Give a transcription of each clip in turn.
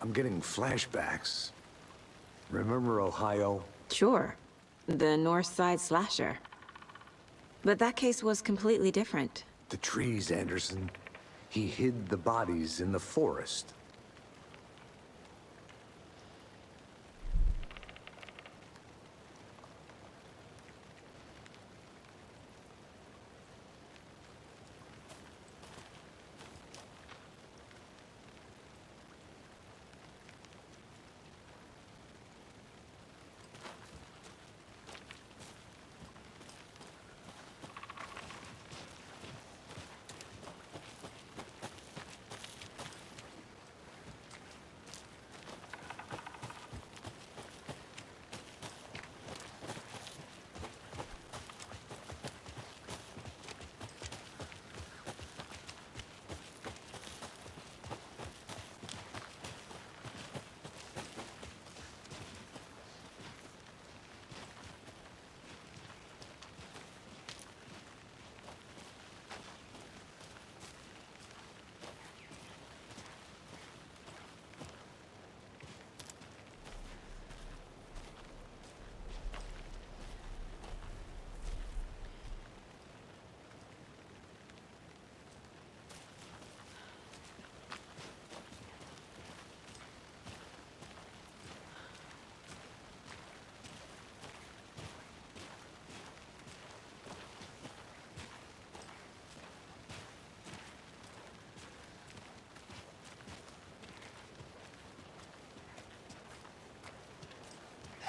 I'm getting flashbacks. Remember Ohio? Sure. The North Side slasher. But that case was completely different. The trees, Anderson. He hid the bodies in the forest.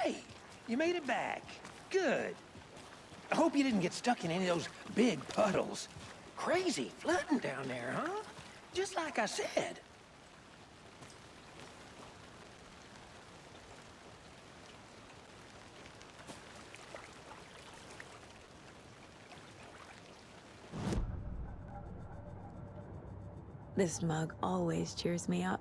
Hey, you made it back. Good. I hope you didn't get stuck in any of those big puddles. Crazy flooding down there, huh? Just like I said. This mug always cheers me up.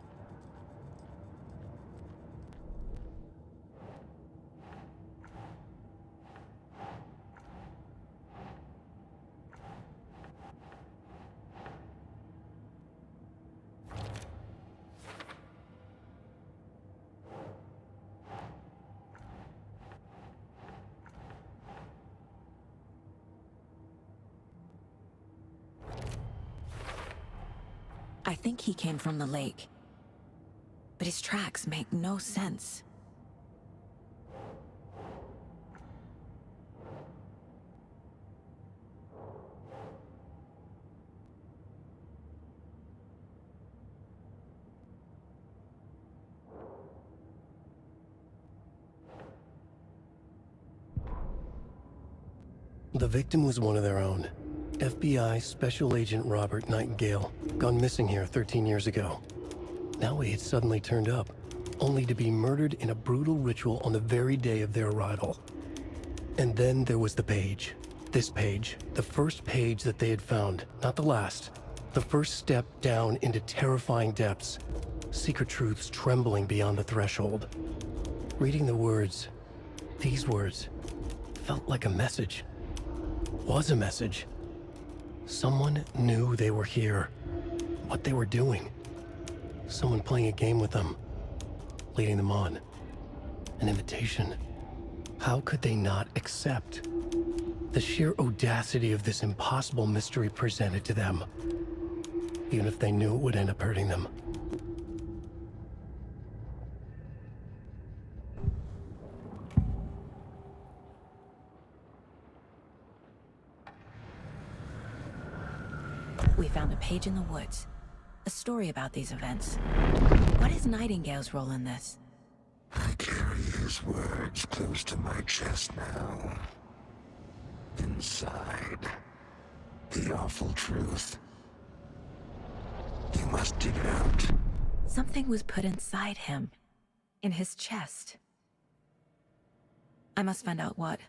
I think he came from the lake. But his tracks make no sense. The victim was one of their own. FBI Special Agent Robert Nightingale, gone missing here 13 years ago. Now he had suddenly turned up, only to be murdered in a brutal ritual on the very day of their arrival. And then there was the page. This page, the first page that they had found, not the last. The first step down into terrifying depths. Secret truths trembling beyond the threshold. Reading the words, these words, felt like a message. Was a message. Someone knew they were here, what they were doing. Someone playing a game with them, leading them on. An invitation. How could they not accept? The sheer audacity of this impossible mystery presented to them, even if they knew it would end up hurting them. We found a page in the woods. A story about these events. What is Nightingale's role in this? I carry his words close to my chest now. Inside, the awful truth. You must dig it out. Something was put inside him. In his chest. I must find out what.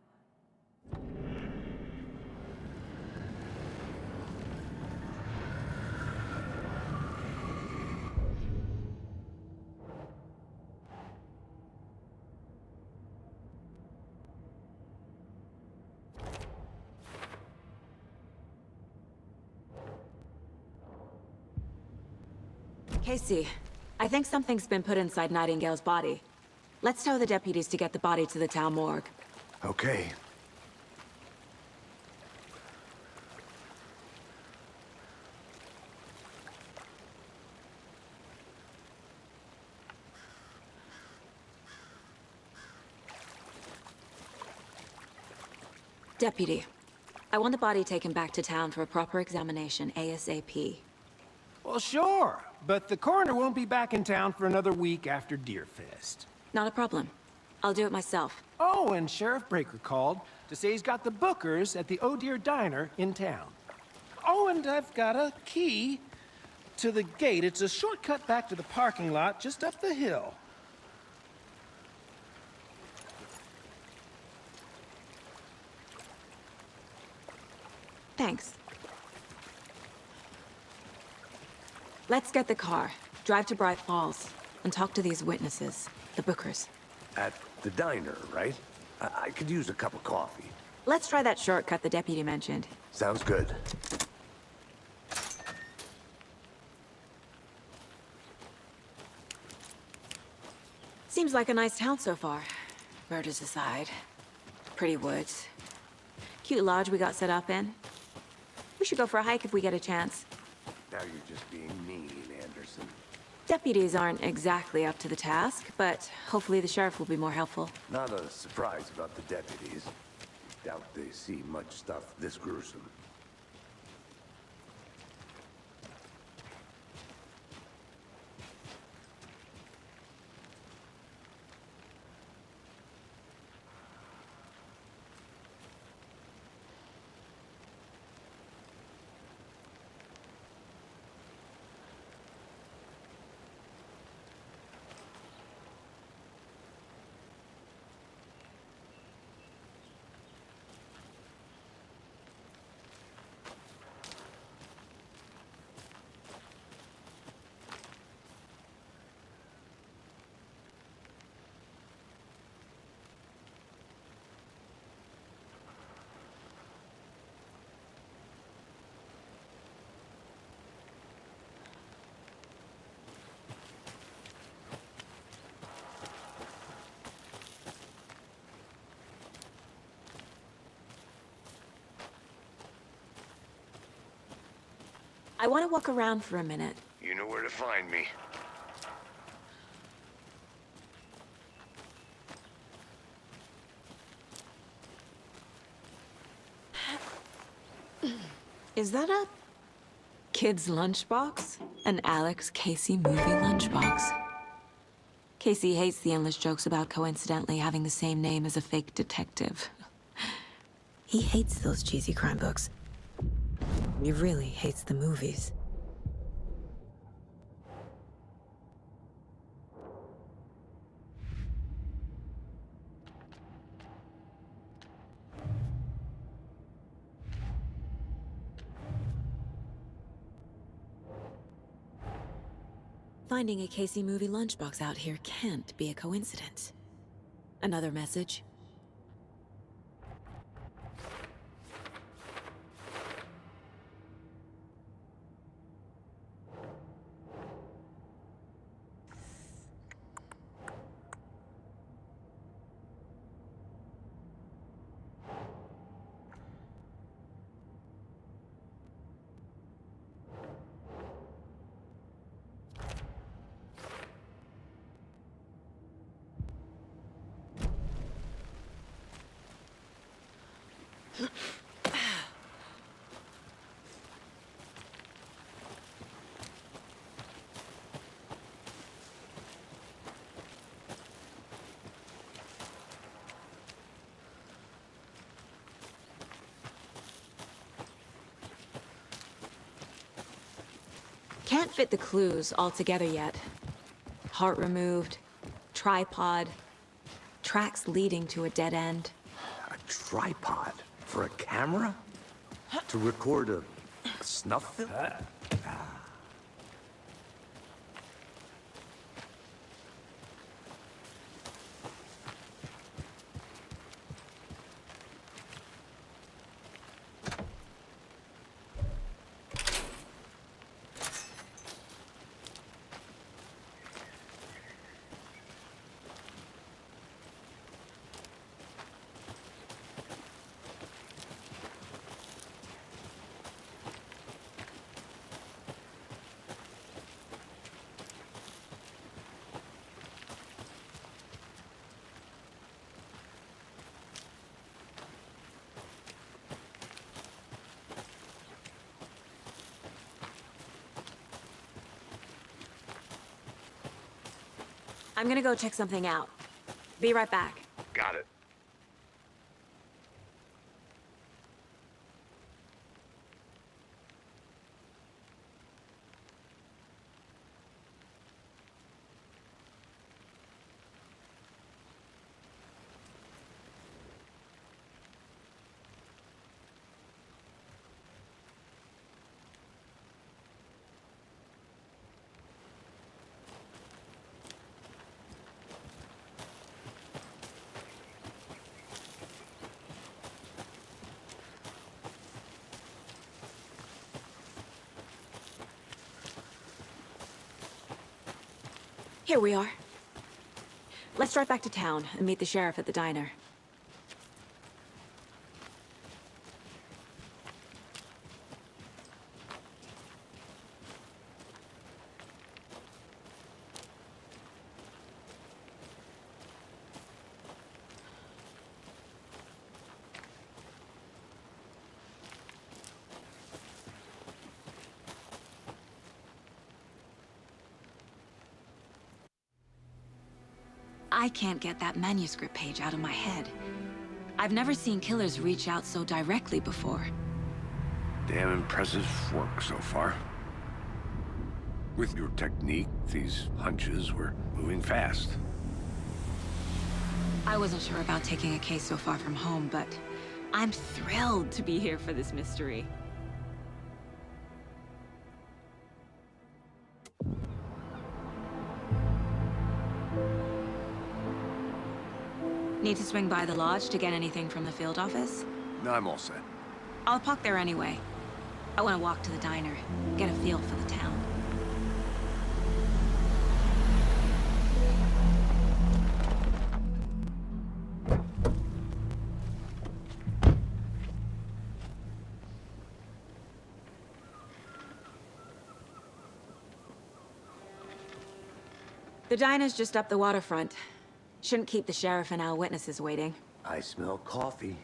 Casey, I think something's been put inside Nightingale's body. Let's tell the deputies to get the body to the town morgue. Okay. Deputy, I want the body taken back to town for a proper examination ASAP. Well, sure, but the coroner won't be back in town for another week after Deerfest. Not a problem. I'll do it myself. Oh, and Sheriff Breaker called to say he's got the Bookers at the Oh Dear Diner in town. Oh, and I've got a key to the gate. It's a shortcut back to the parking lot just up the hill. Thanks. Let's get the car, drive to Bright Falls, and talk to these witnesses, the Bookers. At the diner, right? I could use a cup of coffee. Let's try that shortcut the deputy mentioned. Sounds good. Seems like a nice town so far. Murders aside. Pretty woods. Cute lodge we got set up in. We should go for a hike if we get a chance. Now you're just being mean, Anderson. Deputies aren't exactly up to the task, but hopefully the sheriff will be more helpful. Not a surprise about the deputies. Doubt they see much stuff this gruesome. I want to walk around for a minute. You know where to find me. Is that a kid's lunchbox? An Alex Casey movie lunchbox. Casey hates the endless jokes about coincidentally having the same name as a fake detective. He hates those cheesy crime books. He really hates the movies. Finding a Casey movie lunchbox out here can't be a coincidence. Another message? Can't fit the clues all together yet. Heart removed, tripod, tracks leading to a dead end. A tripod? For a camera? To record a snuff film? I'm gonna go check something out. Be right back. Got it. Here we are. Let's drive back to town and meet the sheriff at the diner. I can't get that manuscript page out of my head. I've never seen killers reach out so directly before. Damn impressive work so far. With your technique, these hunches were moving fast. I wasn't sure about taking a case so far from home, but I'm thrilled to be here for this mystery. Need to swing by the lodge to get anything from the field office? No, I'm all set. I'll park there anyway. I want to walk to the diner, get a feel for the town. The diner's just up the waterfront. Shouldn't keep the sheriff and our witnesses waiting. I smell coffee.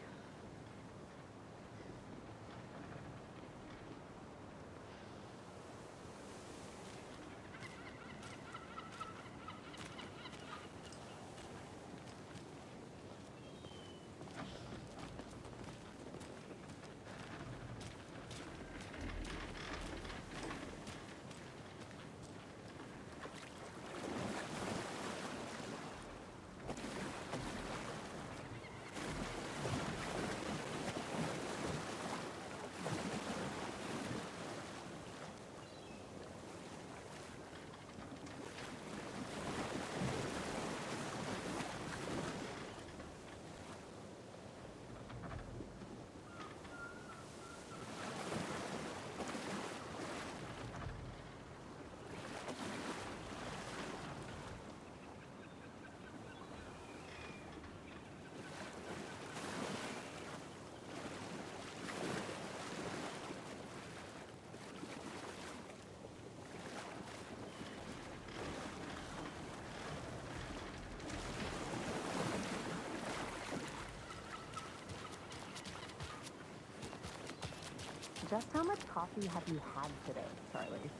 Just how much coffee have you had today, Charlie?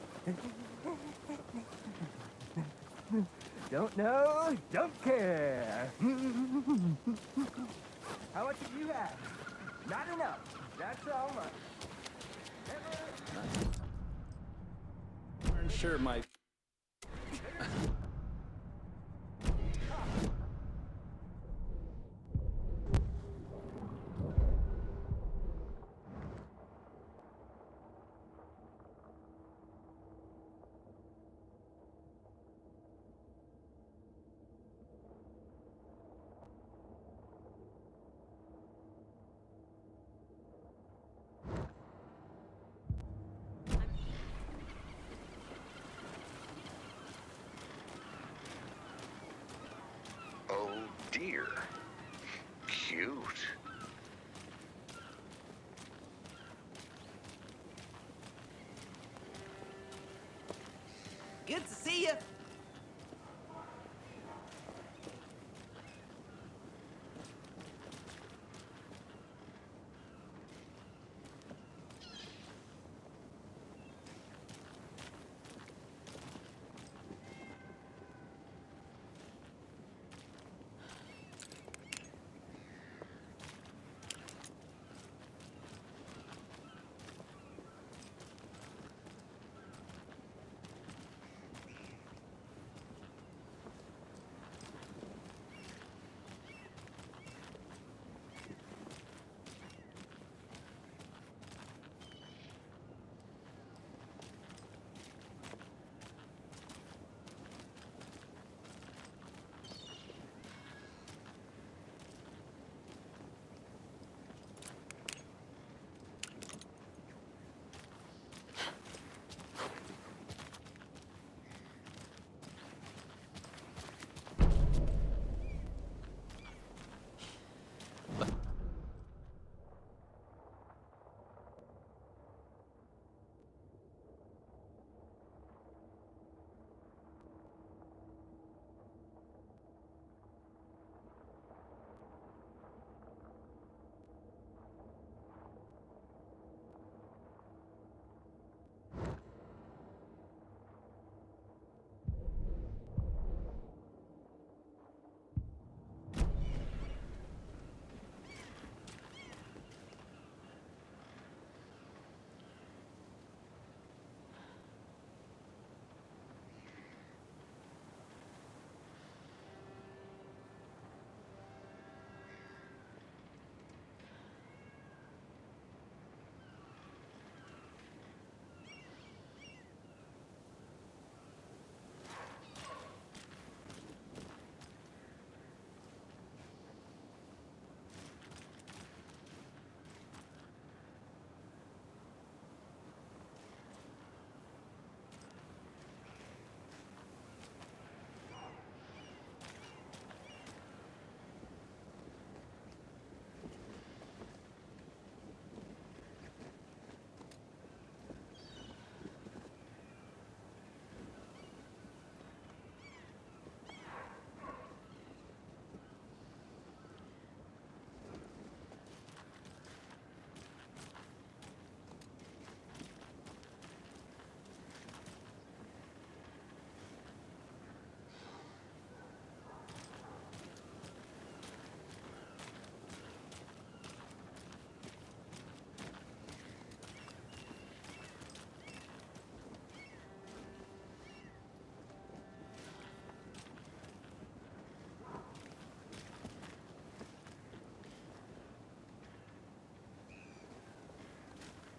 Don't know, don't care. How much have you had? Not enough. That's all much. Sure, Mike. Oh dear. Cute. Good to see you.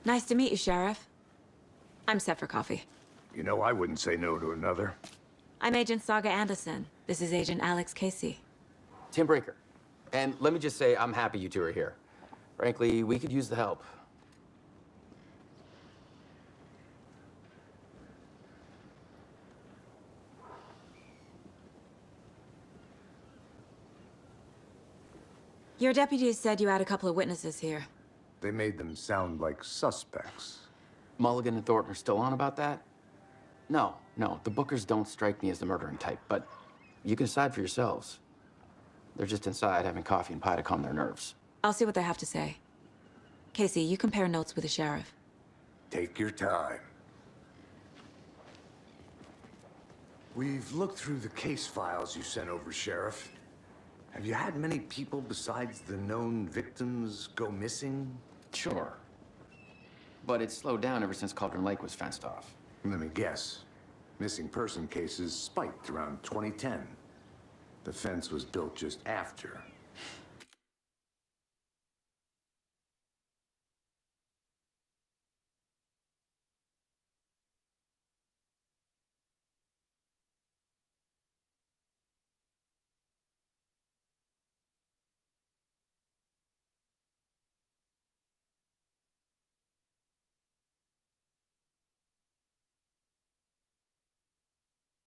Nice to meet you, Sheriff. I'm set for coffee. You know, I wouldn't say no to another. I'm Agent Saga Anderson. This is Agent Alex Casey. Tim Breaker. And let me just say, I'm happy you two are here. Frankly, we could use the help. Your deputies said you had a couple of witnesses here. They made them sound like suspects. Mulligan and Thornton are still on about that? No, the Bookers don't strike me as the murdering type, but you can decide for yourselves. They're just inside having coffee and pie to calm their nerves. I'll see what they have to say. Casey, you compare notes with the sheriff. Take your time. We've looked through the case files you sent over, Sheriff. Have you had many people besides the known victims go missing? Sure. But it's slowed down ever since Cauldron Lake was fenced off. Let me guess. Missing person cases spiked around 2010. The fence was built just after.